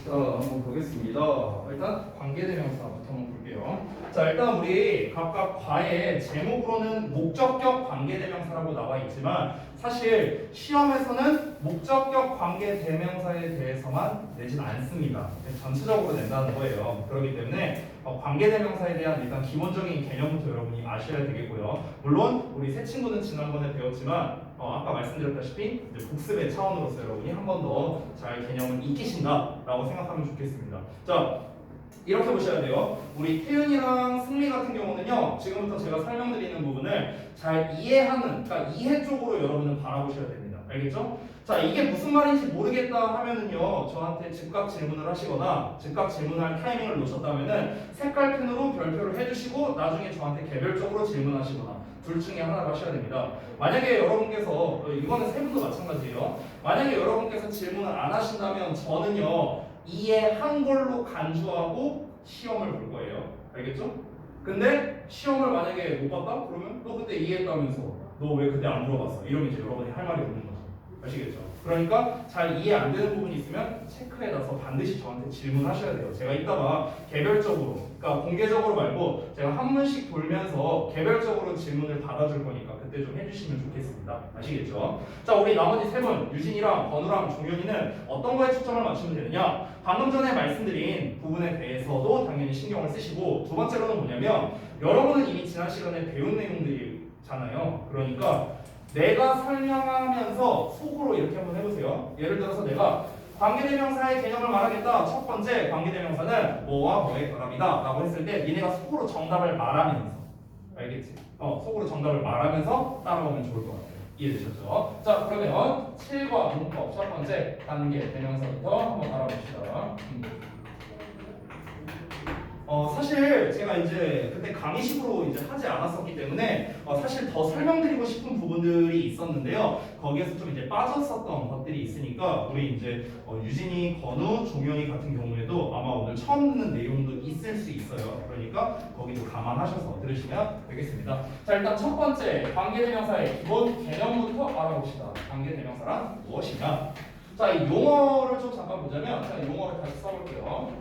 자, 한번 보겠습니다. 일단 관계대명사부터 한번 볼게요. 자, 일단 우리 각각 과의 제목으로는 목적격 관계대명사라고 나와 있지만 사실 시험에서는 목적격 관계대명사에 대해서만 내진 않습니다. 전체적으로 낸다는 거예요. 그렇기 때문에 관계대명사에 대한 일단 기본적인 개념부터 여러분이 아셔야 되겠고요. 물론 우리 새 친구는 지난번에 배웠지만 아까 말씀드렸다시피 이제 복습의 차원으로서 여러분이 한 번 더 잘 개념을 익히신다라고 생각하면 좋겠습니다. 자, 이렇게 보셔야 돼요. 우리 태윤이랑 승리 같은 경우는요, 지금부터 제가 설명드리는 부분을 잘 이해하는, 그러니까 이해 쪽으로 여러분은 바라보셔야 됩니다. 알겠죠? 자, 이게 무슨 말인지 모르겠다 하면은요, 저한테 즉각 질문을 하시거나 즉각 질문할 타이밍을 놓쳤다면은 색깔 펜으로 별표를 해주시고 나중에 저한테 개별적으로 질문하시거나 둘 중에 하나를 하셔야 됩니다. 만약에 여러분께서 이거는 세 분도 마찬가지예요. 만약에 여러분께서 질문을 안 하신다면 저는요 이해한 걸로 간주하고 시험을 볼 거예요. 알겠죠? 근데 시험을 만약에 못 봤다? 그러면 너 그때 이해했다면서 너 왜 그때 안 물어봤어? 이러면 이제 여러분이 할 말이 없는 거죠. 아시겠죠? 그러니까 잘 이해 안 되는 부분이 있으면 체크해놔서 반드시 저한테 질문하셔야 돼요. 제가 이따가 개별적으로, 그러니까 공개적으로 말고 제가 한 문씩 돌면서 개별적으로 질문을 받아줄 거니까 그때 좀 해주시면 좋겠습니다. 아시겠죠? 자, 우리 나머지 세 분, 유진이랑 건우랑 종현이는 어떤 거에 초점을 맞추면 되느냐? 방금 전에 말씀드린 부분에 대해서도 당연히 신경을 쓰시고, 두 번째로는 뭐냐면 여러분은 이미 지난 시간에 배운 내용들이잖아요. 그러니까 내가 설명하면서 속으로 이렇게 한번 해보세요. 예를 들어서 내가 관계대명사의 개념을 말하겠다. 첫 번째 관계대명사는 뭐와 뭐의 결합이다 라고 했을 때 니네가 속으로 정답을 말하면서, 알겠지? 속으로 정답을 말하면서 따라오면 좋을 것 같아요. 이해되셨죠? 자, 그러면 7과 문법 첫 번째 관계대명사부터 한번 알아봅시다. 사실 제가 이제 그때 강의식으로 이제 하지 않았었기 때문에 사실 더 설명드리고 싶은 부분들이 있었는데요. 거기에서 좀 이제 빠졌었던 것들이 있으니까 우리 이제 유진이, 건우, 종현이 같은 경우에도 아마 오늘 처음 듣는 내용도 있을 수 있어요. 그러니까 거기도 감안하셔서 들으시면 되겠습니다. 자, 일단 첫 번째 관계대명사의 기본 개념부터 알아봅시다. 관계대명사란 무엇이냐? 자, 이 용어를 좀 잠깐 보자면, 자, 용어를 다시 써볼게요.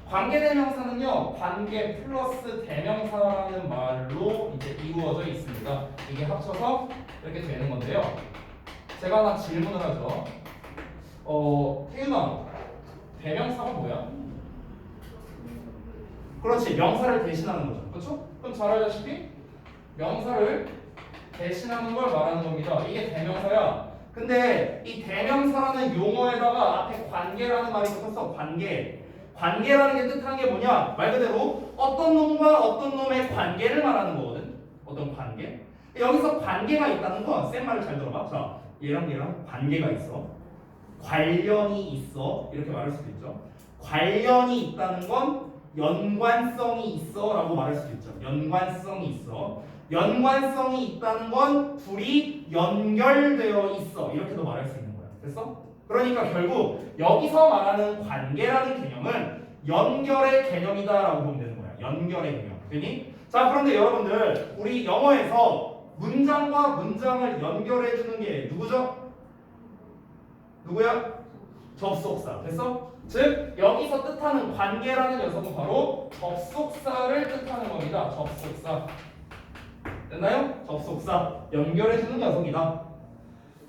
관계대명사는요, 관계 플러스 대명사라는 말로 이제 이루어져 있습니다. 이게 합쳐서 이렇게 되는 건데요. 제가 하나 질문을 하죠. 태윤아, 대명사가 뭐야? 그렇지, 명사를 대신하는 거죠. 그렇죠? 그럼 잘 알다시피 명사를 대신하는 걸 말하는 겁니다. 이게 대명사야. 근데 이 대명사라는 용어에다가 앞에 관계라는 말이 붙었어. 관계라는 게 뜻하는 게 뭐냐? 말 그대로 어떤 놈과 어떤 놈의 관계를 말하는 거거든. 어떤 관계? 여기서 관계가 있다는 건 쌤 말을 잘 들어봐. 자, 얘랑 관계가 있어. 관련이 있어. 이렇게 말할 수도 있죠. 관련이 있다는 건 연관성이 있어 라고 말할 수도 있죠. 연관성이 있어. 연관성이 있다는 건 둘이 연결되어 있어. 이렇게도 말할 수 있는 거야. 됐어? 그러니까 결국 여기서 말하는 관계라는 개념은 연결의 개념이다라고 보면 되는 거야. 연결의 개념. 그니? 자, 그런데 여러분들 우리 영어에서 문장과 문장을 연결해 주는 게 누구죠? 누구야? 접속사. 됐어? 즉 여기서 뜻하는 관계라는 녀석은 바로 접속사를 뜻하는 겁니다. 접속사. 됐나요? 접속사. 연결해 주는 녀석이다.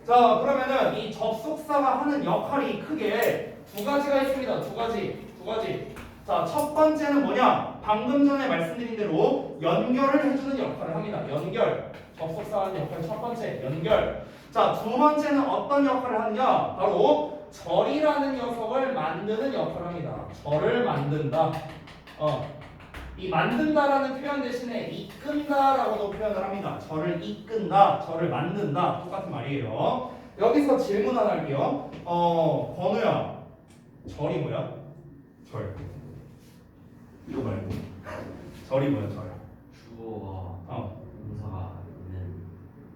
자, 그러면은 이 접속사가 하는 역할이 크게 두 가지가 있습니다. 두 가지. 자, 첫 번째는 뭐냐? 방금 전에 말씀드린 대로 연결을 해주는 역할을 합니다. 연결. 접속사 하는 역할 첫 번째, 연결. 자, 두 번째는 어떤 역할을 하느냐? 바로 절이라는 녀석을 만드는 역할을 합니다. 절을 만든다. 이 만든다라는 표현 대신에 이끈다라고도 표현을 합니다. 절을 이끈다, 절을 만든다. 똑같은 말이에요. 여기서 질문 하나 할게요. 건우야, 절이 뭐야? 절. 이거 말고. 절이 뭐야, 절? 주어와 동사가 있는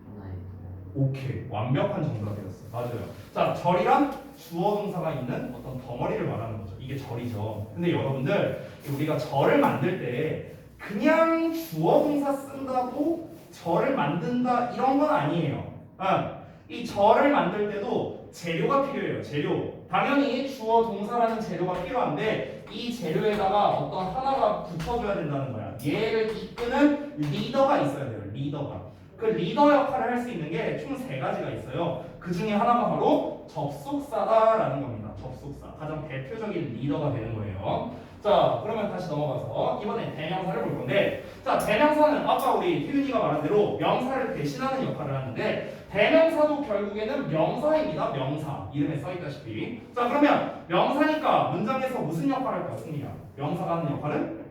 하나의 오케이. 완벽한 정답이었어. 맞아요. 자, 절이란 주어 동사가 있는 어떤 덩어리를 말하는 거죠. 이게 절이죠. 근데 여러분들 우리가 절을 만들 때 그냥 주어 동사 쓴다고 절을 만든다 이런 건 아니에요. 이 절을 만들 때도 재료가 필요해요. 재료. 당연히 주어 동사라는 재료가 필요한데 이 재료에다가 어떤 하나가 붙여줘야 된다는 거야. 얘를 이끄는 리더가 있어야 돼요. 리더가. 그 리더 역할을 할 수 있는 게 총 3가지가 있어요. 그 중에 하나가 바로 접속사다라는 겁니다. 접속사. 가장 대표적인 리더가 되는 거예요. 자, 그러면 다시 넘어가서 이번에 대명사를 볼 건데, 자, 대명사는 아까 우리 희윤이가 말한 대로 명사를 대신하는 역할을 하는데, 대명사도 결국에는 명사입니다. 명사. 이름에 써있다시피. 자, 그러면 명사니까 문장에서 무슨 역할을 할까? 승리야. 명사가 하는 역할은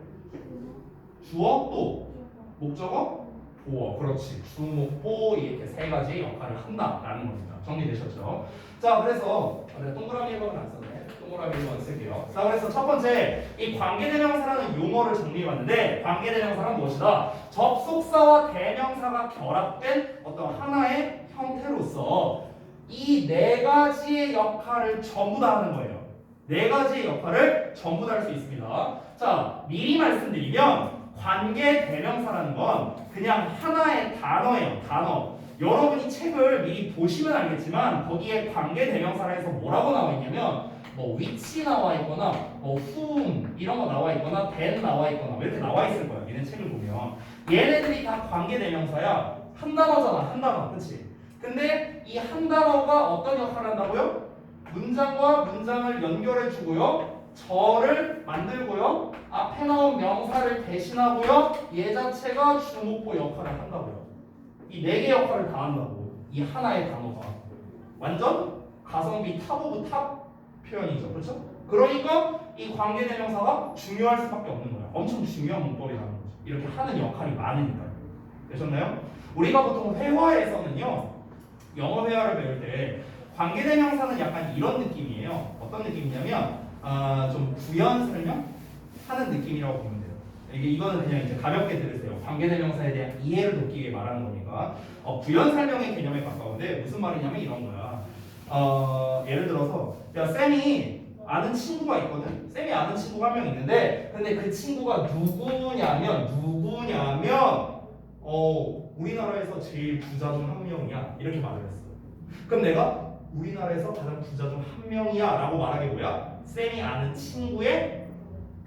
주어 또 목적어 보어. 그렇지. 주목보 이렇게 3가지 역할을 한다라는 겁니다. 정리되셨죠? 자, 그래서 내가 동그라미 1번은 안 썼네. 동그라미 1번 쓸게요. 자, 그래서 첫 번째 이 관계대명사라는 용어를 정리해봤는데, 관계대명사는 무엇이다? 접속사와 대명사가 결합된 어떤 하나의 형태로서 이 4가지의 역할을 전부 다 하는 거예요. 4가지의 역할을 전부 다 할 수 있습니다. 자, 미리 말씀드리면 관계 대명사라는 건 그냥 하나의 단어예요. 단어. 여러분이 책을 미리 보시면 알겠지만 거기에 관계 대명사라 해서 뭐라고 나와 있냐면 뭐 which 나와 있거나 뭐 whom 이런 거 나와 있거나 then 나와 있거나 이렇게 나와 있을 거야. 얘네 책을 보면 얘네들이 다 관계 대명사야. 한 단어잖아. 한 단어. 그렇지? 근데 이 한 단어가 어떤 역할을 한다고요? 문장과 문장을 연결해 주고요. 절을 만들고요. 앞에 나온 명사를 대신하고요. 얘 자체가 주목보 역할을 한다고요. 이 4개 역할을 다 한다고. 이 하나의 단어가. 완전 가성비 탑 오브 탑 표현이죠. 그렇죠? 그러니까 이 관계대명사가 중요할 수밖에 없는 거야. 엄청 중요한 문법이라는 거죠. 이렇게 하는 역할이 많으니까요. 되셨나요? 우리가 보통 회화에서는요. 영어 회화를 배울 때 관계대명사는 약간 이런 느낌이에요. 어떤 느낌이냐면 좀 부연 설명 하는 느낌이라고 보면 돼요. 이거는 그냥 이제 가볍게 들으세요. 관계대명사에 대한 이해를 돕기 위해 말하는 거니까. 부연 설명의 개념에 가까운데 무슨 말이냐면 이런 거야. 예를 들어서 야 쌤이 아는 친구가 있거든. 쌤이 아는 친구가 한 명 있는데 근데 그 친구가 누구냐면 우리나라에서 제일 부자 중 한 명이야. 이렇게 말을 했어. 그럼 내가 우리나라에서 가장 부자 중 한 명이야 라고 말하는 게 뭐야? 쌤이 아는 친구에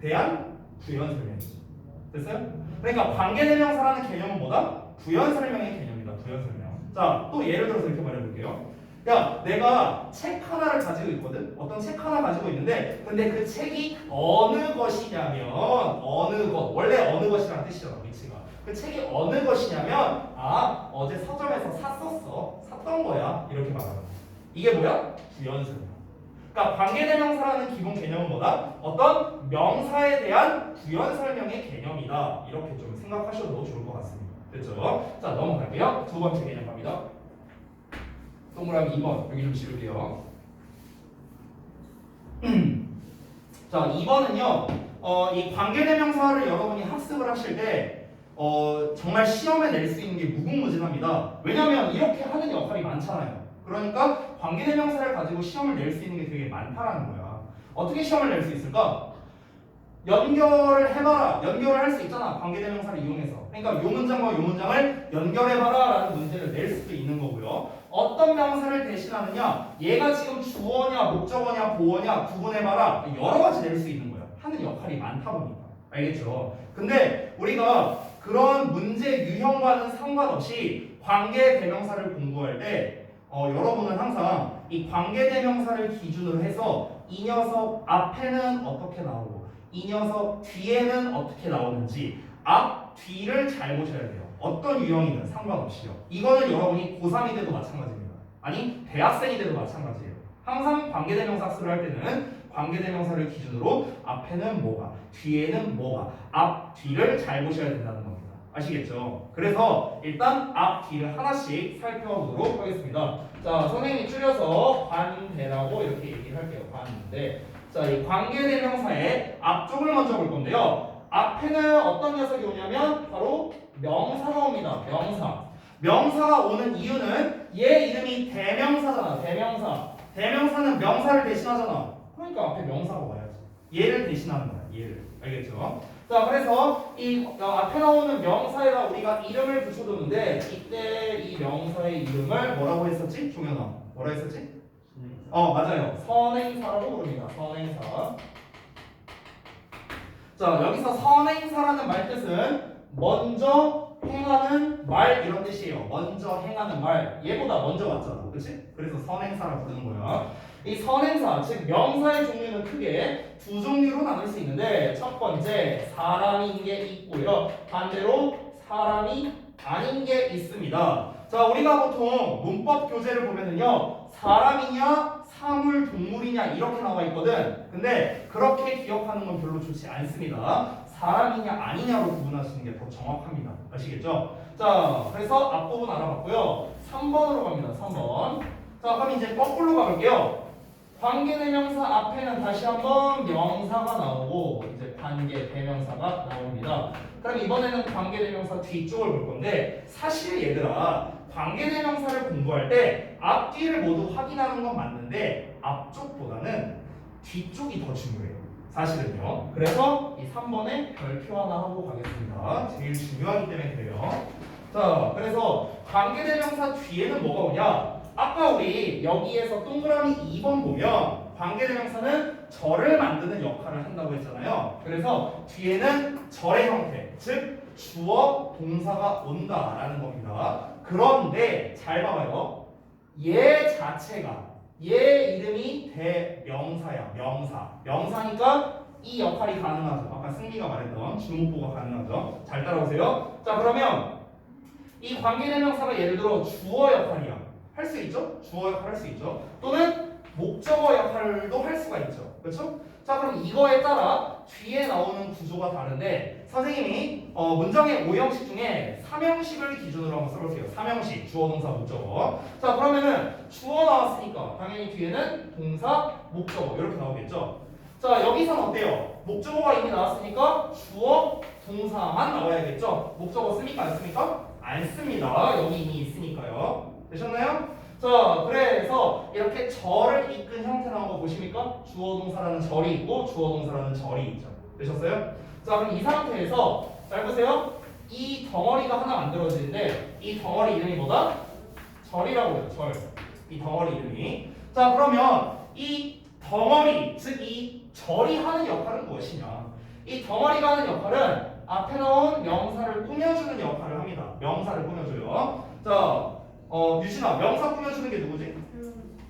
대한 부연 설명이지. 됐어요? 그러니까 관계대명사라는 개념은 뭐다? 부연 설명의 개념이다. 부연 설명. 자, 또 예를 들어서 이렇게 말해볼게요. 야, 내가 책 하나를 가지고 있거든. 어떤 책 하나 가지고 있는데 근데 그 책이 어느 것이냐면 어느 것. 원래 어느 것이라는 뜻이잖아. 위치가. 그 책이 어느 것이냐면 어제 서점에서 샀던 거야. 이렇게 말하는 거야. 이게 뭐야? 부연 설명. 그러니까 관계대명사라는 기본 개념은 뭐다? 어떤 명사에 대한 부연 설명의 개념이다. 이렇게 좀 생각하셔도 좋을 것 같습니다. 됐죠? 자, 넘어갈게요. 2번째 개념 갑니다. 동그라미 2번 여기 좀 지울게요. 자, 2번은요. 이 관계대명사를 여러분이 학습을 하실 때 정말 시험에 낼 수 있는 게 무궁무진합니다. 왜냐하면 이렇게 하는 역할이 많잖아요. 그러니까 관계대명사를 가지고 시험을 낼 수 있는 게 되게 많다라는 거야. 어떻게 시험을 낼 수 있을까? 연결을 해봐라. 연결을 할 수 있잖아. 관계대명사를 이용해서. 그러니까 요 문장과 요 문장을 연결해봐라 라는 문제를 낼 수도 있는 거고요. 어떤 명사를 대신하느냐? 얘가 지금 주어냐 목적어냐 보어냐 구분해봐라. 여러 가지 낼 수 있는 거야. 하는 역할이 많다 보니까. 알겠죠? 근데 우리가 그런 문제 유형과는 상관없이 관계대명사를 공부할 때 여러분은 항상 이 관계대명사를 기준으로 해서 이 녀석 앞에는 어떻게 나오고 이 녀석 뒤에는 어떻게 나오는지 앞, 뒤를 잘 보셔야 돼요. 어떤 유형이든 상관없이요. 이거는 여러분이 고3이 돼도 마찬가지입니다. 아니 대학생이 돼도 마찬가지예요. 항상 관계대명사 학습을 할 때는 관계대명사를 기준으로 앞에는 뭐가, 뒤에는 뭐가, 앞, 뒤를 잘 보셔야 된다는 겁니다. 아시겠죠? 그래서 일단 앞, 뒤를 하나씩 살펴보도록 하겠습니다. 자, 선생님이 줄여서 관대라고 이렇게 얘기를 할게요. 관대. 자, 이 관계대명사의 앞쪽을 먼저 볼 건데요. 앞에는 어떤 녀석이 오냐면 바로 명사가 옵니다. 명사. 명사가 오는 이유는 얘 이름이 대명사잖아. 대명사. 대명사는 명사를 대신하잖아. 그러니까 앞에 명사가 와야지. 얘를 대신하는 거야. 얘를. 알겠죠? 자, 그래서 이 앞에 나오는 명사에다 우리가 이름을 붙여두는데 이때 이 명사의 이름을 뭐라고 했었지? 종현아. 뭐라 했었지? 맞아요. 선행사라고 부릅니다. 선행사. 자, 여기서 선행사라는 말 뜻은 먼저 행하는 말 이런 뜻이에요. 먼저 행하는 말. 얘보다 먼저 왔잖아. 그치? 그래서 선행사라고 부르는 거야. 이 선행사, 즉 명사의 종류는 크게 두 종류로 나눌 수 있는데 첫 번째, 사람인 게 있고요. 반대로 사람이 아닌 게 있습니다. 자, 우리가 보통 문법 교재를 보면은요. 사람이냐, 사물, 동물이냐 이렇게 나와 있거든. 근데 그렇게 기억하는 건 별로 좋지 않습니다. 사람이냐 아니냐로 구분하시는 게 더 정확합니다. 아시겠죠? 자, 그래서 앞부분 알아봤고요. 3번으로 갑니다. 3번. 자, 그럼 이제 거꾸로 가볼게요. 관계대명사 앞에는 다시 한번 명사가 나오고 이제 관계대명사가 나옵니다. 그럼 이번에는 관계대명사 뒤쪽을 볼 건데 사실 얘들아 관계대명사를 공부할 때 앞뒤를 모두 확인하는 건 맞는데 앞쪽보다는 뒤쪽이 더 중요해요. 사실은요. 그래서 이 3번에 별표 하나 하고 가겠습니다. 제일 중요하기 때문에 그래요. 자, 그래서 관계대명사 뒤에는 뭐가 오냐? 아까 우리 여기에서 동그라미 2번 보면 관계대명사는 절을 만드는 역할을 한다고 했잖아요. 그래서 뒤에는 절의 형태, 즉 주어 동사가 온다라는 겁니다. 그런데 잘 봐봐요. 얘 자체가 얘 이름이 대명사야. 명사. 명사니까 이 역할이 가능하죠. 아까 승리가 말했던 주목보가 가능하죠. 잘 따라오세요. 자, 그러면 이 관계대명사가 예를 들어 주어 역할이야. 할 수 있죠? 주어 역할 할 수 있죠. 또는 목적어 역할도 할 수가 있죠. 그렇죠? 자, 그럼 이거에 따라 뒤에 나오는 구조가 다른데 선생님이 문장의 5형식 중에 3형식을 기준으로 한번 써볼게요. 3형식 주어, 동사, 목적어. 자, 그러면은 주어 나왔으니까 당연히 뒤에는 동사, 목적어 이렇게 나오겠죠. 자, 여기서는 어때요? 목적어가 이미 나왔으니까 주어, 동사만 나와야겠죠. 목적어 씁니까? 안 씁니까? 안 씁니다. 여기 이미 있으니까요. 되셨나요? 자, 그래서 이렇게 절을 이끈 형태 나온 거 보십니까? 주어 동사라는 절이 있고 주어 동사라는 절이 있죠. 되셨어요? 자, 그럼 이 상태에서 잘 보세요. 이 덩어리가 하나 만들어지는데 이 덩어리 이름이 뭐다? 절이라고 해요. 절. 이 덩어리 이름이. 자, 그러면 이 덩어리, 즉 이 절이 하는 역할은 무엇이냐? 이 덩어리가 하는 역할은 앞에 나온 명사를 꾸며주는 역할을 합니다. 명사를 꾸며줘요. 자, 유진아, 명사 꾸며주는 게 누구지?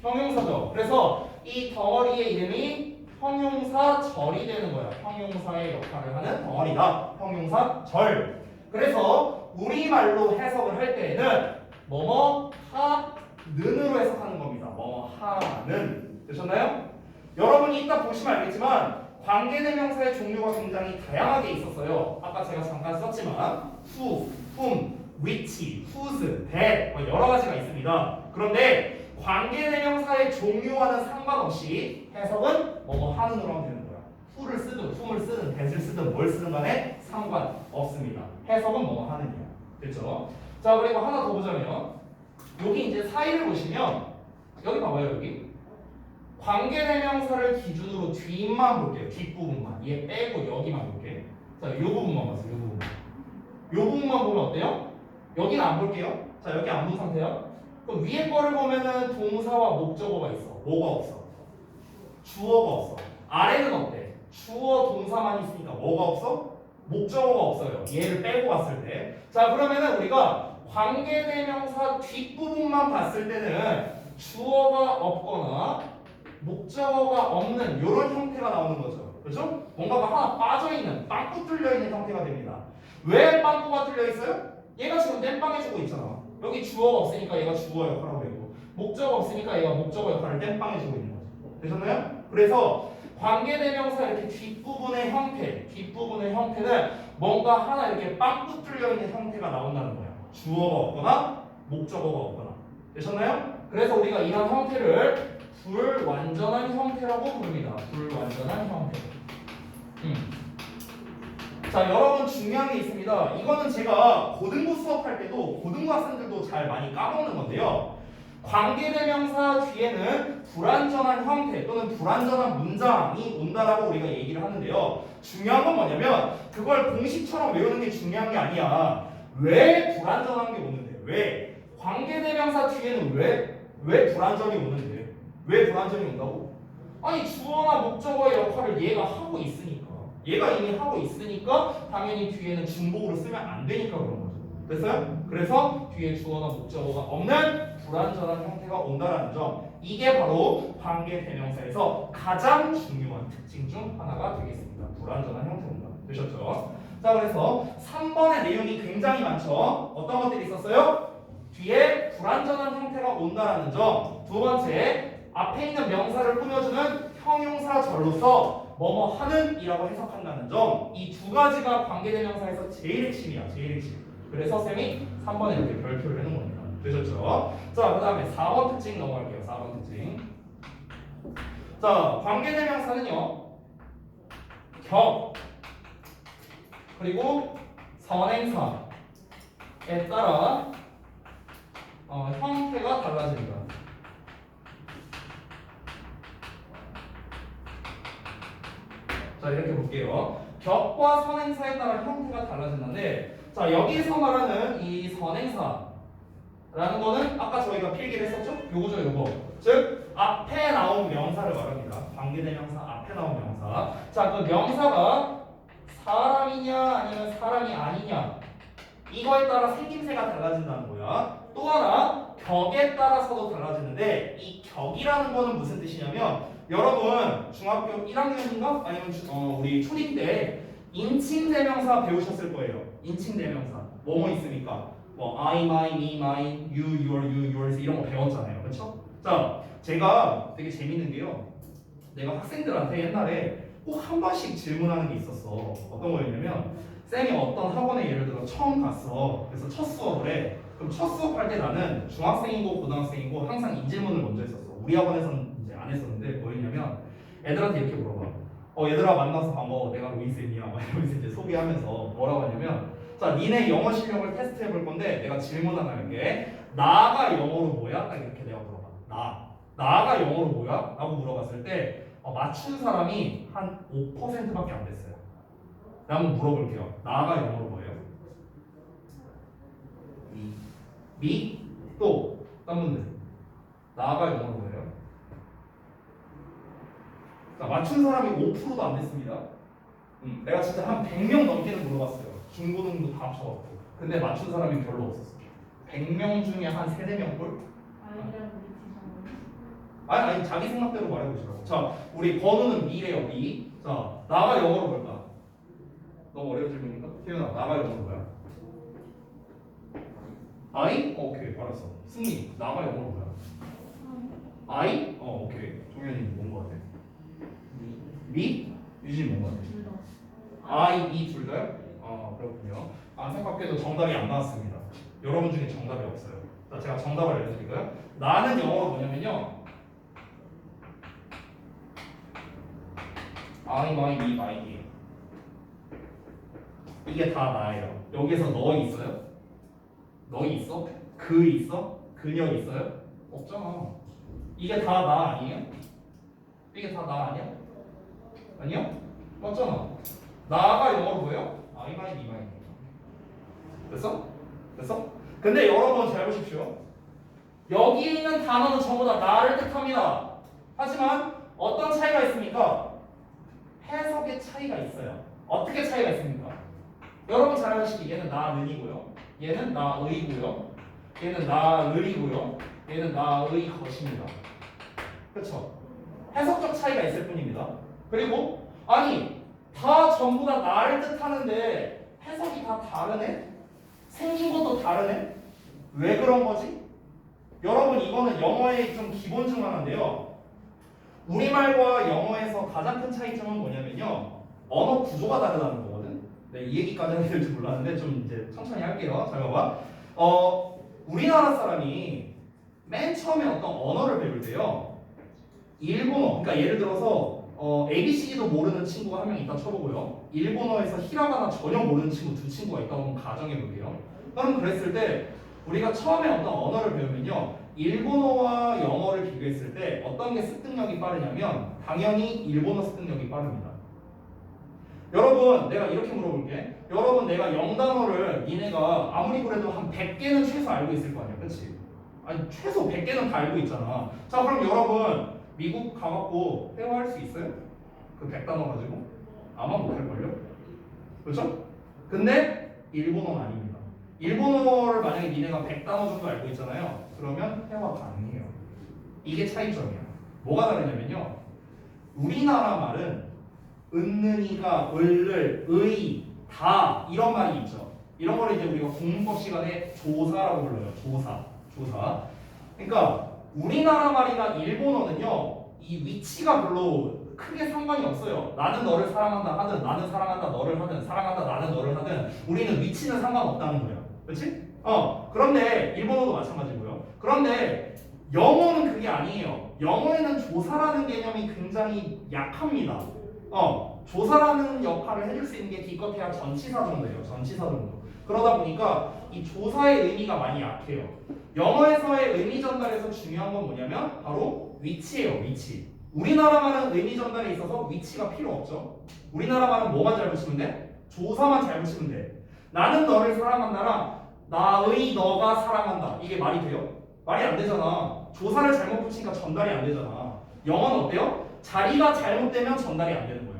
형용사죠. 그래서 이 덩어리의 이름이 형용사 절이 되는 거야. 형용사의 역할을 하는 덩어리다. 형용사 절. 그래서 우리말로 해석을 할 때에는 뭐뭐 하는으로 해석하는 겁니다. 뭐뭐 하는. 되셨나요? 여러분이 이따 보시면 알겠지만 관계대명사의 종류가 굉장히 다양하게 있었어요. 아까 제가 잠깐 썼지만 who, whom, which, whose, that 여러 가지가 있습니다. 그런데 관계대명사의 종류와는 상관없이 해석은 뭐뭐 하는으로 하면 되는 거야. who를 쓰든 whom을 쓰든 that을 쓰든 뭘 쓰든 간에 상관없습니다. 해석은 뭐뭐 하는이야. 됐죠? 자, 그리고 하나 더 보자면 여기 이제 사이를 보시면 여기 봐봐요. 여기 관계대명사를 기준으로 뒷만 볼게요. 뒷부분만. 얘 빼고 여기만 볼게. 자, 요 부분만 봐세요. 요 부분만. 요 부분만 보면 어때요? 여기는 안 볼게요. 자, 여기 안 본 상태야. 그럼 위에 거를 보면은 동사와 목적어가 있어. 뭐가 없어? 주어가 없어. 아래는 어때? 주어 동사만 있으니까 뭐가 없어? 목적어가 없어요. 얘를 빼고 봤을 때. 자, 그러면은 우리가 관계대명사 뒷부분만 봤을 때는 주어가 없거나 목적어가 없는 이런 형태가 나오는 거죠. 그렇죠? 뭔가가 하나 빠져있는, 빵꾸 뚫려있는 형태가 됩니다. 왜 빵꾸가 뚫려있어요? 얘가 지금 땜빵해주고 있잖아. 여기 주어가 없으니까 얘가 주어 역할을 하고 있고 목적어 없으니까 얘가 목적어 역할을 땜빵해주고 있는 거죠. 되셨나요? 그래서 관계대명사 이렇게 뒷부분의 형태는 뭔가 하나 이렇게 빵꾸 뚫려있는 형태가 나온다는 거야. 주어가 없거나 목적어가 없거나. 되셨나요? 그래서 우리가 이런 형태를 불완전한 형태라고 부릅니다. 불완전한 형태. 자, 여러분 중요한 게 있습니다. 이거는 제가 고등부 수업할 때도 고등부 학생들도 잘 많이 까먹는 건데요. 관계대명사 뒤에는 불완전한 형태 또는 불완전한 문장이 온다라고 우리가 얘기를 하는데요. 중요한 건 뭐냐면 그걸 공식처럼 외우는 게 중요한 게 아니야. 왜 불완전한 게 오는데? 왜? 관계대명사 뒤에는 왜 불완전이 오는데? 왜 불완전이 온다고? 아니 주어나 목적어의 역할을 얘가 하고 있으니까. 얘가 이미 하고 있으니까 당연히 뒤에는 중복으로 쓰면 안 되니까 그런 거죠. 됐어요? 그래서 뒤에 주어나 목적어가 없는 불완전한 형태가 온다는 점, 이게 바로 관계대명사에서 가장 중요한 특징 중 하나가 되겠습니다. 불완전한 형태 온다. 되셨죠? 자, 그래서 3번의 내용이 굉장히 많죠. 어떤 것들이 있었어요? 뒤에 불완전한 형태가 온다는 점. 두 번째, 앞에 있는 명사를 꾸며주는 형용사절로서 뭐뭐 하는 이라고 해석한다는 점. 이 두 가지가 관계대명사에서 제일 핵심이야. 제일 핵심. 그래서 쌤이 3번에 이렇게 별표를 해놓은 겁니다. 되셨죠? 자, 그 다음에 4번 특징 넘어갈게요. 4번 특징. 자, 관계대명사는요, 격 그리고 선행사에 따라 형태가 달라집니다. 자, 이렇게 볼게요. 격과 선행사에 따라 형태가 달라진다는데, 자, 여기서 말하는 이 선행사라는 거는 아까 저희가 필기를 했었죠? 요거죠, 요거. 즉 앞에 나온 명사를 말합니다. 관계대명사 앞에 나온 명사. 자, 그 명사가 사람이냐 아니면 사람이 아니냐, 이거에 따라 생김새가 달라진다는 거야. 또 하나, 격에 따라서도 달라지는데, 이 격이라는 거는 무슨 뜻이냐면, 여러분 중학교 1학년인가? 아니면 우리 초딩 때 인칭대명사 배우셨을 거예요. 인칭대명사 뭐뭐 있습니까? 뭐 I, my, me, mine, you, your, you, yours 이런 거 배웠잖아요. 그렇죠? 자, 제가 되게 재밌는 게요, 내가 학생들한테 옛날에 꼭 한 번씩 질문하는 게 있었어. 어떤 거였냐면, 쌤이 어떤 학원에 예를 들어 처음 갔어. 그래서 첫 수업을 해. 그럼 첫 수업할 때 나는 중학생이고 고등학생이고 항상 이 질문을 먼저 했었어. 우리 학원에서는 이제 안 했었는데 뭐였냐면, 애들한테 이렇게 물어봐. 얘들아 만나서 반가워. 내가 로이쌤이야. 막 이러면서 이제 소개하면서 뭐라고 하냐면, 자, 니네 영어 실력을 테스트해 볼 건데 내가 질문 하나 할게. 나가 영어로 뭐야? 딱 이렇게 내가 물어봐. 나가 영어로 뭐야? 라고 물어봤을 때 맞춘 사람이 한 5%밖에 안 됐어요. 내가 한번 물어볼게요. 나가 영어로 뭐예요? 미? 또 딴 분들. 나가 영어로 뭐예요? 자, 맞춘 사람이 5%도 안 됐습니다. 내가 진짜 한 100명 넘게는 물어봤어요. 중고등도 다 합쳐갖고. 근데 맞춘 사람이 별로 없었어. 100명 중에 한 3, 4명 꼴? 아니 자기 생각대로 말해보시라고. 자, 우리 번호는 미래요. 미. 자, 나가 영어로 뭘까? 너무 어려운 질문인가? 태윤아, 나가 영어로 뭐야? I? 오케이, 알았어. 승리, 나가 영어로 뭐야? I? 오케이. 종현이 뭔 거 같아? 미? 유진이 뭔 거 같아? I, 미 둘 다요? 그렇군요. 안타깝게도 정답이 안 나왔습니다. 여러분 중에 정답이 없어요. 자, 제가 정답을 알려드릴까요? 나는 영어로 뭐냐면요, I, my, me, mine. 이게 다 나예요. 여기서 너 있어요? 너희 있어? 그 있어? 그녀 있어요? 없잖아. 이게 다 나 아니에요? 이게 다 나 아니야? 아니요? 맞잖아. 나가 영어로 뭐예요? I, my, me, mine. 됐어? 됐어? 근데 여러분 잘 보십시오. 여기 있는 단어는 전부 다 나를 뜻합니다. 하지만 어떤 차이가 있습니까? 해석의 차이가 있어요. 어떻게 차이가 있습니까? 여러분 잘 아시기, 얘는 나는이고요, 얘는 나의고요, 얘는 나을이고요, 얘는 나의 것입니다. 그렇죠? 해석적 차이가 있을 뿐입니다. 그리고 아니 다 전부 다 나를 뜻하는데 해석이 다 다르네? 생긴 것도 다르네? 왜 그런 거지? 여러분 이거는 영어의 좀 기본 중 하나인데요, 우리말과 영어에서 가장 큰 차이점은 뭐냐면요, 언어 구조가 다르다는 거거든. 네, 이 얘기까지 해야 될지 몰랐는데 좀 이제 천천히 할게요. 잘 봐봐. 우리나라 사람이 맨 처음에 어떤 언어를 배울 때요, 일본어, 그러니까 예를 들어서 ABC도 모르는 친구가 한 명 있다 쳐보고요, 일본어에서 히라가나 전혀 모르는 친구 두 친구가 있다고 한번 가정해 볼게요. 그럼 그랬을 때 우리가 처음에 어떤 언어를 배우면요, 일본어와 영어를 비교했을 때 어떤 게 습득력이 빠르냐면 당연히 일본어 습득력이 빠릅니다. 여러분 내가 이렇게 물어볼게. 여러분 내가 영단어를 니네가 아무리 그래도 한 100개는 최소 알고 있을 거 아니야, 그치? 아니 최소 100개는 다 알고 있잖아. 자, 그럼 여러분 미국 가갖고 회화할 수 있어요? 그 100단어 가지고? 아마 못할걸요? 그렇죠? 근데 일본어는 아닙니다. 일본어를 만약에 니네가 100단어 정도 알고 있잖아요. 그러면 회화 가능해요. 이게 차이점이야. 뭐가 다르냐면요. 우리나라 말은 은는이가, 을을, 의, 다 이런 말이 있죠. 이런 거를 이제 우리가 공문법 시간에 조사라고 불러요. 조사. 그러니까 우리나라 말이나 일본어는요. 이 위치가 별로 크게 상관이 없어요. 나는 너를 사랑한다 하든 나는 사랑한다 너를 하든 사랑한다 나는 너를 하든 우리는 위치는 상관없다는 거야. 그렇지? 그런데 일본어도 마찬가지고요. 그런데 영어는 그게 아니에요. 영어에는 조사라는 개념이 굉장히 약합니다. 조사라는 역할을 해줄 수 있는 게 기껏해야 전치사 정도예요. 전치사 정도. 그러다 보니까 이 조사의 의미가 많이 약해요. 영어에서의 의미 전달에서 중요한 건 뭐냐면 바로 위치예요. 위치. 우리나라 말은 의미 전달에 있어서 위치가 필요 없죠. 우리나라 말은 뭐만 잘 붙이면 돼? 조사만 잘 붙이면 돼. 나는 너를 사랑한다랑 나의 너가 사랑한다. 이게 말이 돼요? 말이 안 되잖아. 조사를 잘못 붙이니까 전달이 안 되잖아. 영어는 어때요? 자리가 잘못되면 전달이 안 되는 거야.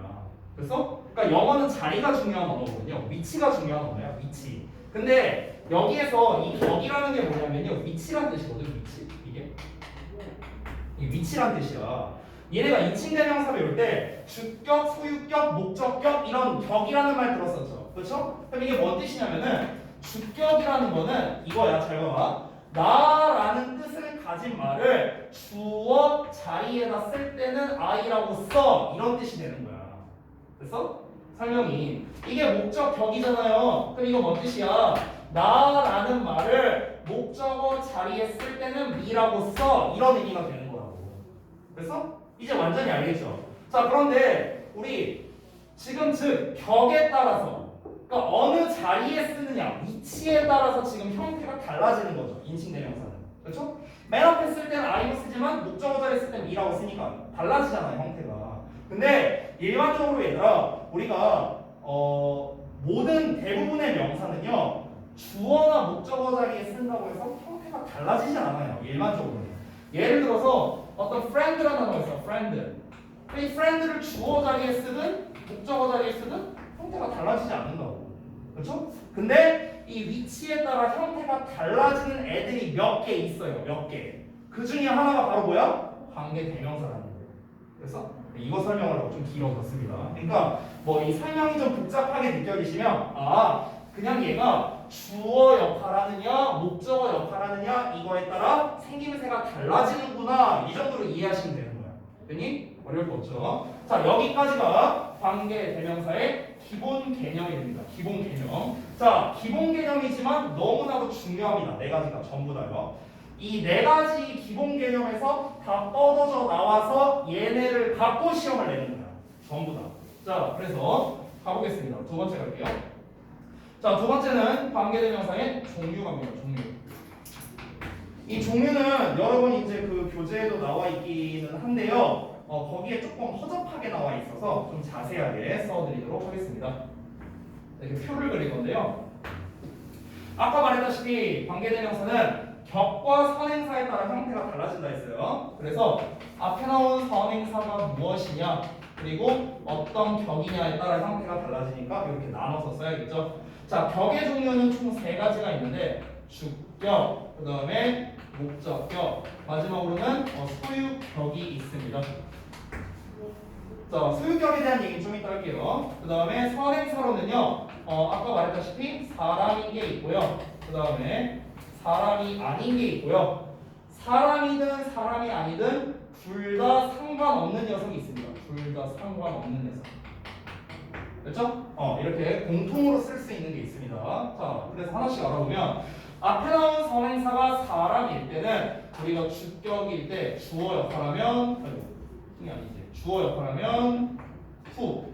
그래서 그러니까 영어는 자리가 중요한 언어거든요. 위치가 중요한 언어야. 위치. 근데 여기에서 이 격이라는 게 뭐냐면요. 위치란 뜻이거든. 위치. 이게 이 위치란 뜻이야. 얘네가 인칭대명사 배울 때 주격, 소유격, 목적격 이런 격이라는 말 들었었죠. 그렇죠? 그럼 이게 뭔 뜻이냐면은 주격이라는 거는 이거야. 잘 봐봐. 나라는 뜻을 가진 말을 주어 자리에다 쓸 때는 I라고 써. 이런 뜻이 되는 거야. 그래서 설명이 이게 목적격이잖아요. 그럼 이거 뭔 뜻이야? 나라는 말을 목적어 자리에 쓸 때는 me라고 써. 이런 의미가 되는 거라고. 그래서 이제 완전히 알겠죠? 자, 그런데 우리 지금 즉 격에 따라서 그러니까 어느 자리에 쓰느냐 위치에 따라서 지금 형태가 달라지는 거죠. 인칭대명사는. 그렇죠? 맨 앞에 쓸 때는 I로 쓰지만 목적어 자리에 쓸 때는 me라고 쓰니까 달라지잖아요. 형태가. 근데 일반적으로 얘들아 우리가 모든 대부분의 명사는요 주어나 목적어 자리에 쓴다고 해서 형태가 달라지지 않아요. 일반적으로는. 예를 들어서 어떤 friend라는 단어가 있어. friend. 이 friend를 주어 자리에 쓰든 목적어 자리에 쓰든 형태가 달라지지 않는다고. 그렇죠? 근데 이 위치에 따라 형태가 달라지는 애들이 몇 개 있어요. 몇 개. 그 중에 하나가 바로 뭐야? 관계 대명사라는 거예요. 그래서 이거 설명을 하고 좀 길어졌습니다. 그러니까 뭐 이 설명이 좀 복잡하게 느껴지시면 그냥 얘가 주어 역할하느냐 목적어 역할하느냐 이거에 따라 생김새가 달라지는구나 이 정도로 이해하시면 되는 거야. 됐니? 어려울 거 없죠. 자, 여기까지가 관계 대명사의 기본 개념입니다. 기본 개념. 자, 기본 개념이지만 너무나도 중요합니다. 네 가지가 전부 다요. 이 네 가지 기본 개념에서 다 뻗어져 나와서 얘네를 갖고 시험을 내는 거야. 전부 다. 자, 그래서 가보겠습니다. 두 번째 갈게요. 자, 두 번째는 관계대명사의 종류갑니다. 종류. 이 종류는 여러분 이제 그 교재에도 나와 있기는 한데요. 거기에 조금 허접하게 나와 있어서 좀 자세하게 써드리도록 하겠습니다. 이렇게 표를 그릴 건데요. 아까 말했다시피 관계대명사는 격과 선행사에 따라 형태가 달라진다 했어요. 그래서 앞에 나온 선행사가 무엇이냐 그리고 어떤 격이냐에 따라 형태가 달라지니까 이렇게 나눠서 써야겠죠. 자, 격의 종류는 총 세 가지가 있는데 주격, 그 다음에 목적격, 마지막으로는 소유격이 있습니다. 자, 소유격에 대한 얘기 좀 이따 할게요. 그 다음에 선행사로는요, 아까 말했다시피 사람인 게 있고요. 그 다음에 사람이 아닌 게 있고요. 사람이든 사람이 아니든 둘 다 상관없는 녀석이 있습니다. 둘 다 상관없는 녀석. 그렇죠? 이렇게 공통으로 쓸 수 있는 게 있습니다. 자, 그래서 하나씩 알아보면 앞에 나온 선행사가 사람일 때는 우리가 주격일 때 주어 역할하면 주어 역할하면 후,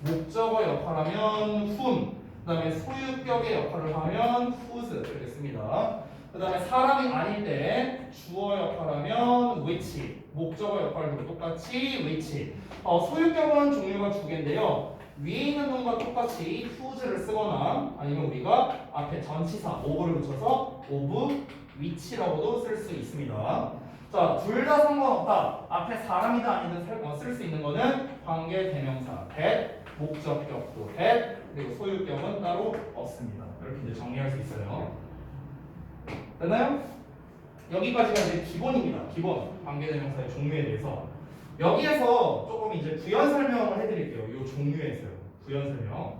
목적어 역할하면 whom, 그 다음에 소유격의 역할을 하면 whose 이렇게 씁니다. 그 다음에 사람이 아닐 때 주어 역할하면 which, 목적어 역할도 똑같이 which. 소유격은 종류가 두 개인데요. 위에 있는 놈과 똑같이 whose를 쓰거나 아니면 우리가 앞에 전치사 of를 붙여서 of which라고도 쓸 수 있습니다. 자, 둘 다 상관없다. 앞에 사람이다 아니든 쓸 수 있는 거는 관계대명사 that, 목적격도 that, 그리고 소유격은 따로 없습니다. 이렇게 이제 정리할 수 있어요. 됐나요? 여기까지가 이제 기본입니다. 기본 관계대명사의 종류에 대해서. 여기에서 조금 이제 부연 설명을 해드릴게요. 이 종류에서요. 부연 설명.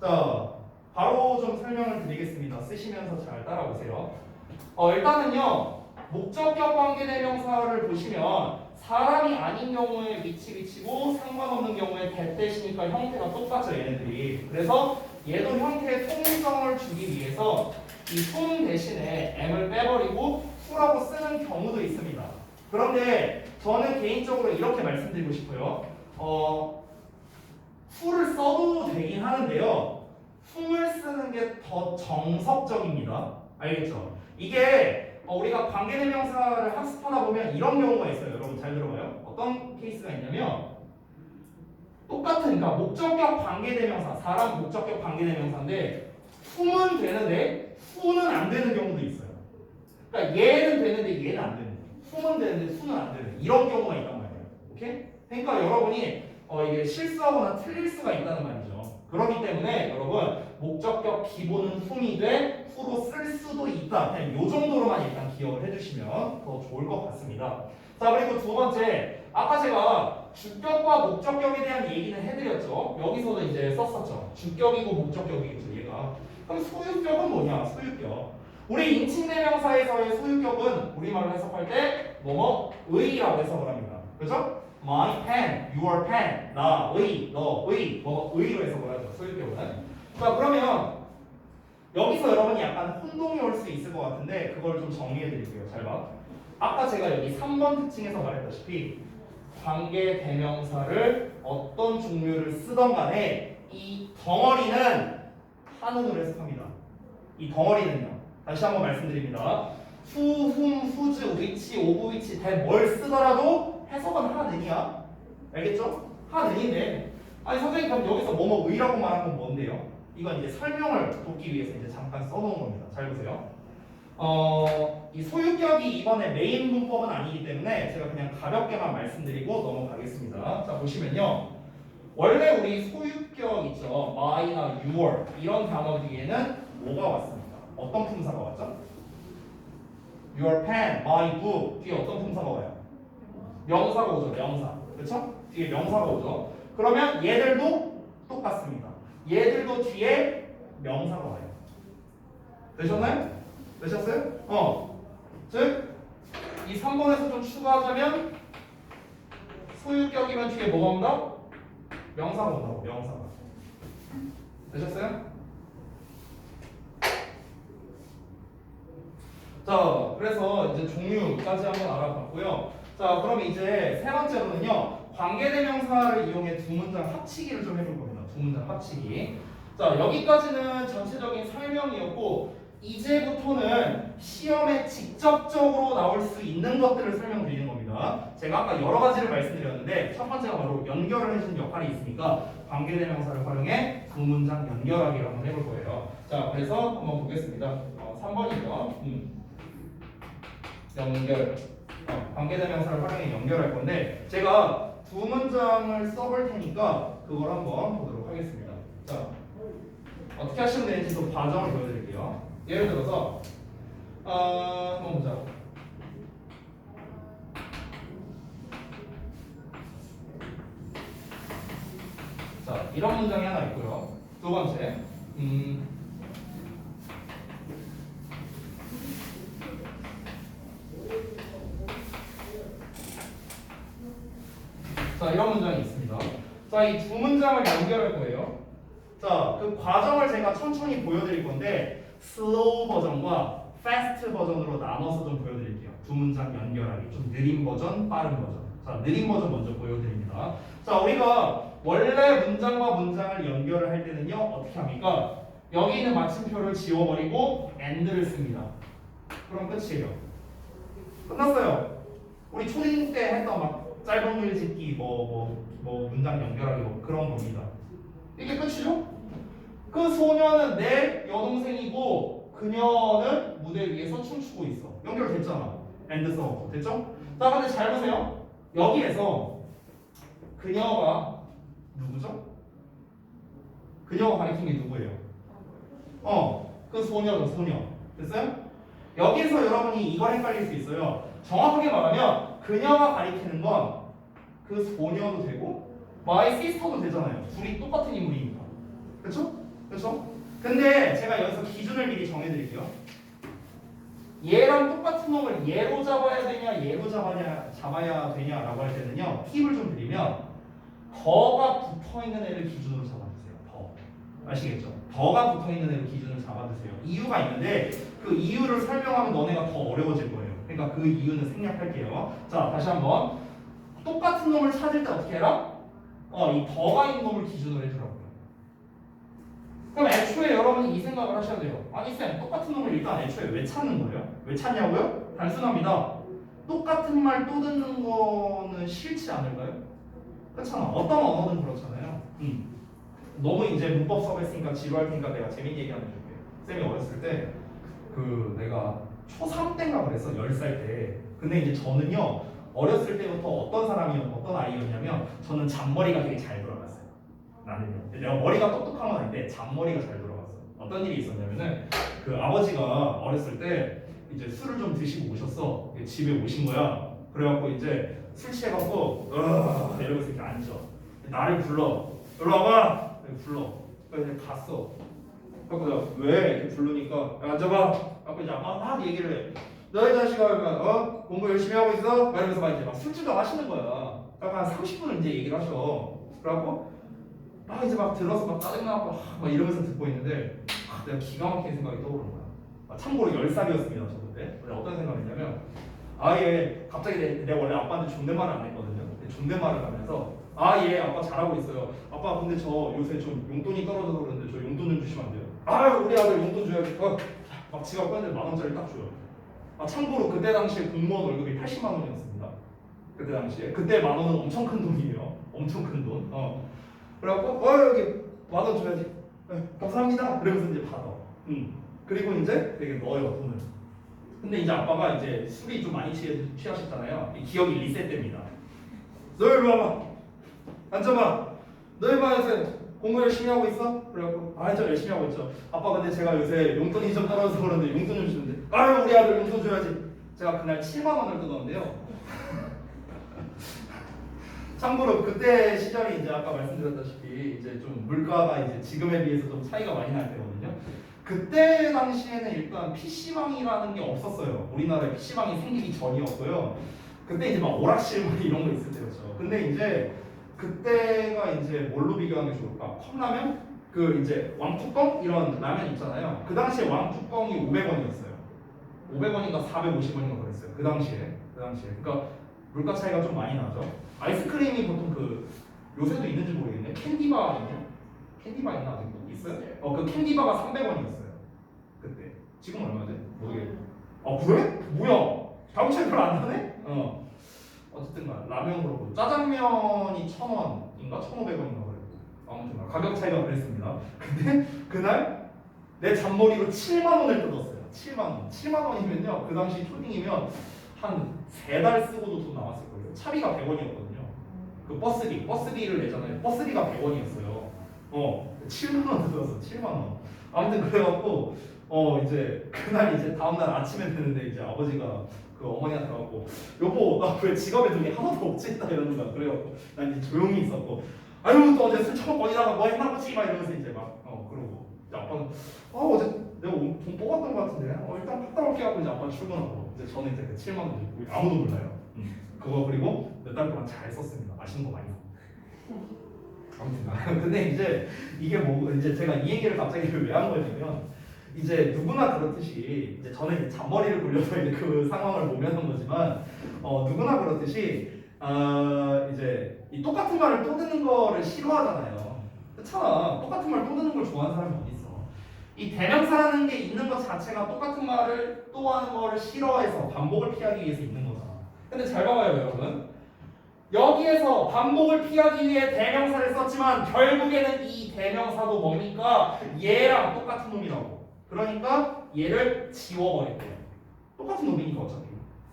자, 바로 좀 설명을 드리겠습니다. 쓰시면서 잘 따라오세요. 일단은요, 목적격 관계대명사를 보시면 사람이 아닌 경우에 위치고 상관없는 경우에 that 대시니까 형태가 똑같죠, 얘네들이. 그래서 얘도 형태의 통일성을 주기 위해서 이 통 대신에 m을 빼버리고 fu라고 쓰는 경우도 있습니다. 그런데 저는 개인적으로 이렇게 말씀드리고 싶어요. fu를 써도 되긴 하는데요. 품을 쓰는 게 더 정석적입니다. 알겠죠? 이게 우리가 관계대명사를 학습하다 보면 이런 경우가 있어요. 여러분 잘 들어봐요. 어떤 케이스가 있냐면 똑같은 그러니까 목적격 관계대명사, 사람 목적격 관계대명사인데 품은 되는데 fu는 안 되는 경우도 있어요. 그러니까 얘는 되는데 얘는 안 되는 거예요. 품은 되는데 fu는 안 되는 이런 경우가 있단 말이에요. 오케이? 그러니까 여러분이 이게 실수하거나 틀릴 수가 있다는 말이죠. 그렇기 때문에 여러분 목적격 기본은 whom이 돼 who로 쓸 수도 있다. 그냥 요 정도로만 일단 기억을 해주시면 더 좋을 것 같습니다. 자, 그리고 두 번째, 아까 제가 주격과 목적격에 대한 얘기는 해드렸죠. 여기서도 이제 썼었죠. 주격이고 목적격이겠죠, 얘가. 그럼 소유격은 뭐냐? 소유격. 우리 인칭대명사에서의 소유격은 우리말로 해석할 때 뭐뭐의라고 해석을 합니다. 그렇죠? My pen, your pen, 나의, 너의, 의로 해석을 하죠. 소유격은. 자, 그러면 여기서 여러분이 약간 혼동이 올 수 있을 것 같은데 그걸 좀 정리해 드릴게요. 잘 봐. 아까 제가 여기 3번 특징에서 말했다시피 관계대명사를 어떤 종류를 쓰던 간에 이 덩어리는 한운으로 해석합니다. 이 덩어리는요. 다시 한번 말씀드립니다. who, whom, whose, which, of which, that 뭘 쓰더라도 해석은 하느냐? 알겠죠? 하느니인데 아니 선생님 그럼 여기서 뭐뭐의라고 말한 건 뭔데요? 이건 이제 설명을 돕기 위해서 이제 잠깐 써놓은 겁니다. 잘 보세요. 이 소유격이 이번에 메인 문법은 아니기 때문에 제가 그냥 가볍게만 말씀드리고 넘어가겠습니다. 자, 보시면요. 원래 우리 소유격 있죠. my나 your 이런 단어 뒤에는 뭐가 왔습니까? 어떤 품사가 왔죠? your pen, my book 뒤에 어떤 품사가 와요? 명사가 오죠. 명사. 그렇죠? 뒤에 명사가 오죠. 그러면 얘들도 똑같습니다. 얘들도 뒤에 명사가 와요. 되셨나요? 되셨어요? 즉, 이 3번에서 좀 추가하자면 소유격이면 뒤에 뭐가 온다? 명사가 온다고. 명사가. 되셨어요? 자, 그래서 이제 종류까지 한번 알아봤고요. 자, 그럼 이제 세 번째로는요. 관계대명사를 이용해 두 문장 합치기를 좀 해볼 겁니다. 두 문장 합치기. 자, 여기까지는 전체적인 설명이었고 이제부터는 시험에 직접적으로 나올 수 있는 것들을 설명드리는 겁니다. 제가 아까 여러 가지를 말씀드렸는데 첫 번째가 바로 연결을 해주는 역할이 있으니까 관계대명사를 활용해 두 문장 연결하기를 한번 해볼 거예요. 자, 그래서 한번 보겠습니다. 3번이죠. 연결. 관계대명사를 활용해 연결할 건데 제가 두 문장을 써볼 테니까 그걸 한번 보도록 하겠습니다. 자, 어떻게 하시면 되는지 좀 과정을 보여드릴게요. 예를 들어서 한번 보자. 자, 이런 문장이 하나 있고요. 두 번째, 자, 이런 문장이 있습니다. 자, 이 두 문장을 연결할 거예요. 자, 그 과정을 제가 천천히 보여드릴 건데 슬로우 버전과 패스트 버전으로 나눠서 좀 보여드릴게요. 두 문장 연결하기. 좀 느린 버전, 빠른 버전. 자, 느린 버전 먼저 보여드립니다. 자, 우리가 원래 문장과 문장을 연결을 할 때는요. 어떻게 합니까? 여기 있는 마침표를 지워버리고 and를 씁니다. 그럼 끝이에요. 끝났어요. 우리 초딩 때 했던 막 짧은 글 짓기, 문장 연결하기 그런 겁니다. 이게 끝이죠? 그 소녀는 내 여동생이고 그녀는 무대 위에서 춤추고 있어. 연결됐잖아. and 써서 됐죠? 자, 근데 잘 보세요. 여기에서 그녀가 누구죠? 그녀가 가리킨 게 누구예요? 그 소녀죠, 소녀. 됐어요? 여기서 여러분이 이걸 헷갈릴 수 있어요. 정확하게 말하면 그녀가 가리키는 건 그 소녀도 되고 my sister도 되잖아요. 둘이 똑같은 인물이니까. 그렇죠? 그렇죠? 근데 제가 여기서 기준을 미리 정해드릴게요. 얘랑 똑같은 놈을 얘로 잡아야 되냐, 얘로 잡아야 되냐라고 할 때는요. 팁을 좀 드리면 더가 붙어있는 애를 기준으로 잡아주세요. 더. 아시겠죠? 더가 붙어있는 애를 기준으로 잡아주세요. 이유가 있는데 그 이유를 설명하면 너네가 더 어려워질 거예요. 그러니까 그 이유는 생략할게요. 자, 다시 한번. 똑같은 놈을 찾을 때 어떻게 해라? 이 더가 있는 놈을 기준으로 해주라고요. 그럼 애초에 여러분이 이 생각을 하셔야 돼요. 아니 쌤, 똑같은 놈을 일단 애초에 왜 찾는 거예요? 왜 찾냐고요? 단순합니다. 똑같은 말 또 듣는 거는 싫지 않을까요? 그렇잖아. 어떤 언어든 그렇잖아요. 너무 이제 문법 수업 했으니까 지루할 테니까 내가 재밌는 얘기 하나 해줄게. 쌤이 어렸을 때 내가 초3 때인가 그랬어. 10살 때. 근데 이제 저는요. 어렸을 때부터 어떤 아이였냐면 저는 잔머리가 되게 잘 돌아갔어요. 나는요. 내가 머리가 똑똑한 건 아닌데 잔머리가 잘 돌아갔어. 어떤 일이 있었냐면은 그 아버지가 어렸을 때 이제 술을 좀 드시고 오셨어. 집에 오신 거야. 그래갖고 이제 술 취해갖고 이러면서 이렇게 앉아. 나를 불러. 일로 와봐. 이렇게 불러. 그래서 이제 갔어. 그래서 내가 왜 이렇게 부르니까 야, 앉아봐. 그래서 이제 아마 막 얘기를 해. 너희 자식아, 공부 열심히 하고 있어? 막 이러면서 막 이제 막 술주정 하시는 거야. 한 30분을 이제 얘기를 하셔. 그래갖고 막 이제 막 들어서 막 짜증나고 막 이러면서 듣고 있는데 내가 기가 막힌 생각이 떠오르는 거야. 참고로 10살이었습니다. 저 그때. 어떤 생각이냐면 아예 갑자기 내가 원래 아빠한테 존댓말을 안 했거든요. 근데 존댓말을 하면서 예 아빠 잘하고 있어요. 아빠 근데 저 요새 좀 용돈이 떨어져서 그러는데 저 용돈 좀 주시면 안 돼요? 우리 아들 용돈 줘야지. 막 지갑 꺼내는데 10,000원짜리 딱 줘요. 참고로 그때 당시에 공무원 월급이 80만 원이었습니다. 그때 당시에. 그때 10,000원은 엄청 큰 돈이에요. 엄청 큰 돈. 그래갖고 여기 10,000원 줘야지. 감사합니다. 그러면서 이제 받아. 그리고 이제 되게 넣어요 돈을. 근데 이제 아빠가 이제 술이 좀 많이 취하셨잖아요. 기억이 리셋됩니다. 너 일로 와봐. 앉아봐. 너 이봐 요새 공부 열심히 하고 있어? 그래갖고 저 열심히 하고 있죠. 아빠 근데 제가 요새 용돈이 좀 떨어져서 그러는데 용돈 좀 주는데 우리 아들 용돈 줘야지. 제가 그날 7만 원을 뜯었는데요. 참고로 그때 시절이 이제 아까 말씀드렸다시피 이제 좀 물가가 이제 지금에 비해서 좀 차이가 많이 날 때거든요. 그때 당시에는 일단 PC방이라는 게 없었어요. 우리나라에 PC방이 생기기 전이었고요. 그때 이제 막 오락실 이런 거 있을 때였죠. 근데 이제 그때가 이제 뭘로 비교하는 게 좋을까? 컵라면? 그 이제 왕뚜껑 이런 라면 있잖아요. 그 당시에 왕뚜껑이 500원이었어요. 500원인가 450원인가 그랬어요. 그 당시에. 그러니까 물가 차이가 좀 많이 나죠. 아이스크림이 보통 요새도 있는지 모르겠네. 캔디바 있냐? 캔디바 있나 아직도? 있어요? 그 캔디바가 300원이었어요. 그때. 지금 얼마지? 모르겠네. 그래? 뭐야? 다음 차이 별로 안 나네? 어쨌든 라면 그렇고 짜장면이 1,000원인가 1,500원인가 그랬고 아무튼 가격 차이가 그랬습니다. 근데 그날 내 잔머리로 7만 원을 뜯었어요. 7만 원이면요 그 당시 초딩이면 한 3달 쓰고도 돈 나왔을 거예요. 차비가 100원이었거든요. 그 버스비를 내잖아요. 버스비가 100원이었어요. 7만 원 뜯었어. 7만 원. 아무튼 그래갖고 이제 그날 이제 다음날 아침에 되는데 이제 아버지가 그 어머니한테 와갖고 여보 나 왜 지갑에 돈이 하나도 없지? 딱 이러는 거야. 그래갖고 난 이제 조용히 있었고 또 어제 술 처먹고 어디다가 뭐 했나 보지? 막 이러면서 이제 막 그러고 이제 아빠는 어제 내가 돈 뽑았던 것 같은데 일단 갔다 올게 하고 이제 아빠는 출근하고 이제 저는 이제 그 7만 원 들고 아무도 몰라요. 그거 그리고 몇 달 동안 잘 썼습니다. 맛있는 거 많이 아무튼 근데 이제 이게 이제 제가 이 얘기를 갑자기 왜 한 거냐면 이제 누구나 그렇듯이 이제 저는 이제 잔머리를 굴려서 이제 그 상황을 모면한 거지만 누구나 그렇듯이 이제 이 똑같은 말을 또 듣는 거를 싫어하잖아요. 그렇잖아. 똑같은 말 또 듣는 걸 좋아하는 사람이 어디 있어? 이 대명사라는 게 있는 것 자체가 똑같은 말을 또 하는 거를 싫어해서 반복을 피하기 위해서 있는 거잖아. 근데 잘 봐봐요, 여러분. 여기에서 반복을 피하기 위해 대명사를 썼지만 결국에는 이 대명사도 뭡니까? 얘랑 똑같은 놈이라고. 그러니까 얘를 지워버릴게요. 똑같은 놈이니까 어차피.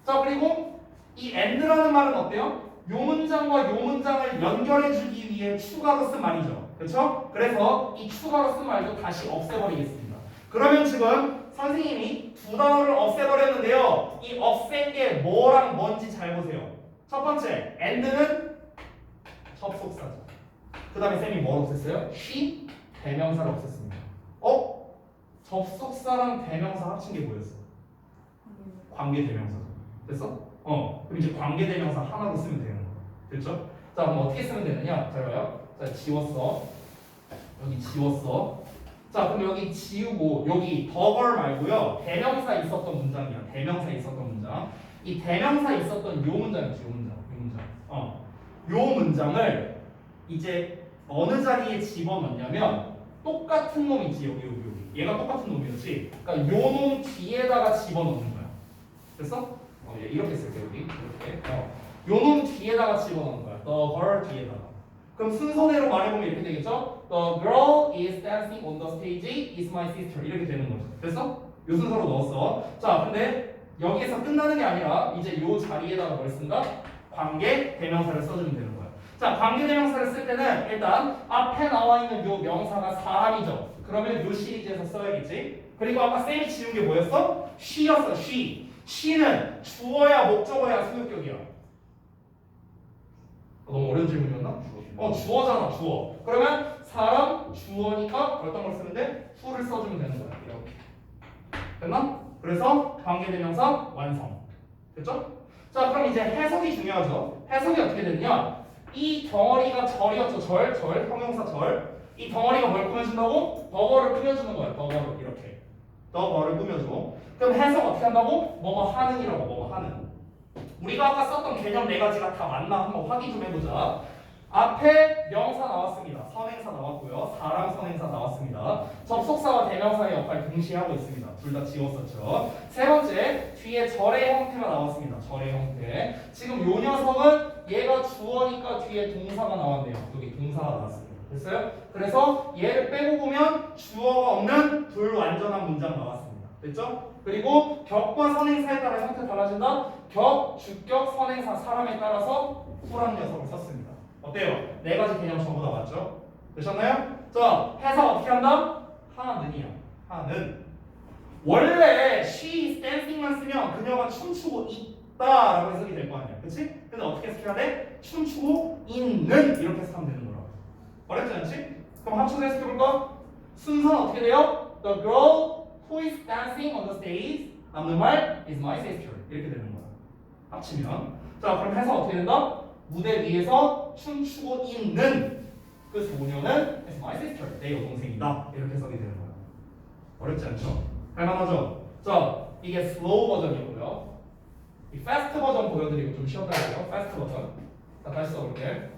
자 그리고 이 and라는 말은 어때요? 요 문장과 요 문장을 연결해주기 위해 추가로 쓴 말이죠. 그렇죠? 그래서 이 추가로 쓴 말도 다시 없애버리겠습니다. 그러면 지금 선생님이 두 단어를 없애버렸는데요. 이 없앤 게 뭐랑 뭔지 잘 보세요. 첫 번째, and는 접속사죠. 그 다음에 쌤이 뭘 없앴어요? she, 대명사를 없앴습니다. 접속사랑 대명사 합친 게 뭐였어? 관계 대명사죠. 됐어? 그럼 이제 관계 대명사 하나로 쓰면 되는 거야. 됐죠? 자, 그럼 어떻게 쓰면 되느냐? 잘 봐요. 자, 지웠어. 여기 지웠어. 자, 그럼 여기 지우고 여기 더걸 말고요. 대명사 있었던 문장이야. 대명사 있었던 문장. 이 대명사 있었던 요 문장이지, 요 문장. 요 문장. 요 문장을 이제 어느 자리에 집어넣냐면 똑같은 놈 있지, 여기. 얘가 똑같은 놈이었지. 그러니까 요 놈 뒤에다가 집어넣는 거야. 됐어? 이렇게 쓸게 여기. 이렇게. 요 놈 뒤에다가 집어넣는 거야. The girl 뒤에다가. 그럼 순서대로 말해보면 이렇게 되겠죠? The girl is dancing on the stage is my sister. 이렇게 되는 거죠. 됐어? 요 순서로 넣었어. 자, 근데 여기에서 끝나는 게 아니라 이제 요 자리에다가 뭘 쓴다? 관계 대명사를 써주면 되는 거야. 자, 관계 대명사를 쓸 때는 일단 앞에 나와 있는 요 명사가 사람이죠. 그러면 요 시리즈에서 써야겠지. 그리고 아까 쌤이 지운 게 뭐였어? she였어. she는 주어야 목적어야 소유격이야. 너무 어려운 질문이었나? 주어잖아, 주어. 그러면 사람 주어니까 어떤 걸 쓰면 돼? who를 써주면 되는 거야. 이렇게. 됐나? 그래서 관계대명사 완성. 됐죠? 자, 그럼 이제 해석이 중요하죠. 해석이 어떻게 됐냐? 이 덩어리가 절이었죠. 절, 형용사 절. 이 덩어리가 뭘 꾸며준다고? 덩어를 꾸며주는 거야. 덩어를 이렇게. 덩어를 꾸며줘. 그럼 해석 어떻게 한다고? 뭐뭐 하는이라고. 뭐뭐 하는. 우리가 아까 썼던 개념 네 가지가 다 맞나 한번 확인 좀 해보자. 앞에 명사 나왔습니다. 선행사 나왔고요. 사람 선행사 나왔습니다. 접속사와 대명사의 역할 동시에 하고 있습니다. 둘 다 지웠었죠. 세 번째, 뒤에 절의 형태가 나왔습니다. 절의 형태. 지금 요 녀석은 얘가 주어니까 뒤에 동사가 나왔네요. 여기 동사가 나왔습니다. 됐어요? 그래서 얘를 빼고 보면 주어가 없는 불완전한 문장 나왔습니다. 됐죠? 그리고 격과 선행사에 따라 형태 달라진다. 격, 주격, 선행사, 사람에 따라서 후라는 녀석을 썼습니다. 어때요? 네 가지 개념 전부 다 맞죠? 되셨나요? 자, 해석 어떻게 한다? 하는이야. 하는. 원래 she is dancing만 쓰면 그녀가 춤추고 있다라고 해석이 될 거 아니야. 그치? 근데 어떻게 해석해야 돼? 춤추고 있는 이렇게 해석하면 되는 거라고. 어렵지 않지? 그럼 합쳐서 해석해볼까? 순서는 어떻게 돼요? The girl who is dancing on the stage 남는 말 is my sister 이렇게 되는 거야. 합치면. 자, 그럼 해석 어떻게 된다? 무대 위에서 춤추고 있는 그 소녀는 is my sister 내 여동생이다 이렇게 해석이 되는 거야. 어렵지 않죠? 할만하죠? 자, 이게 슬로우 버전이고요. 이 패스트 버전 보여드리고 좀 쉬었다 할게요. 패스트 버전. 자, 다시 써볼게.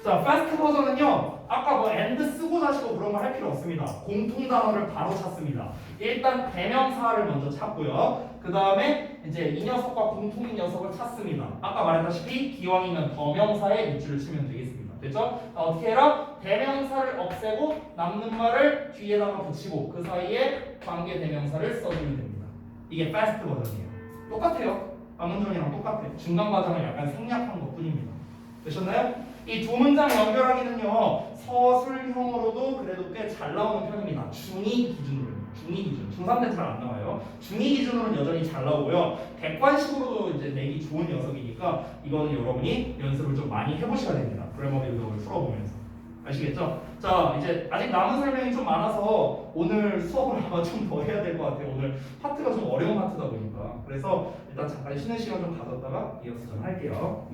자, 패스트 버전은요. 아까 뭐 and 쓰고 다시고 그런 거 할 필요 없습니다. 공통 단어를 바로 찾습니다. 일단 대명사를 먼저 찾고요. 그 다음에 이제 이 녀석과 공통인 녀석을 찾습니다. 아까 말했다시피 기왕이면 더명사에 밑줄을 치면 되겠습니다. 됐죠? 어떻게 해라? 대명사를 없애고 남는 말을 뒤에다가 붙이고 그 사이에 관계 대명사를 써주면 됩니다. 이게 패스트 버전이에요. 똑같아요. 방금전이랑 똑같아. 중간 과정을 약간 생략한 것 뿐입니다. 되셨나요? 이 두 문장 연결하기는요 서술형으로도 그래도 꽤 잘 나오는 편입니다. 중2 기준으로요. 중2 기준. 중3 때는 잘 안 나와요. 중2 기준으로는 여전히 잘 나오고요. 객관식으로도 이제 내기 좋은 녀석이니까 이거는 여러분이 연습을 좀 많이 해보셔야 됩니다. 그래머 빌드를 풀어보면서. 아시겠죠? 자, 이제 아직 남은 설명이 좀 많아서 오늘 수업을 아마 좀 더 해야 될 것 같아요. 오늘 파트가 좀 어려운 파트다 보니까. 그래서 일단 잠깐 쉬는 시간 좀 가졌다가 이어서 좀 할게요.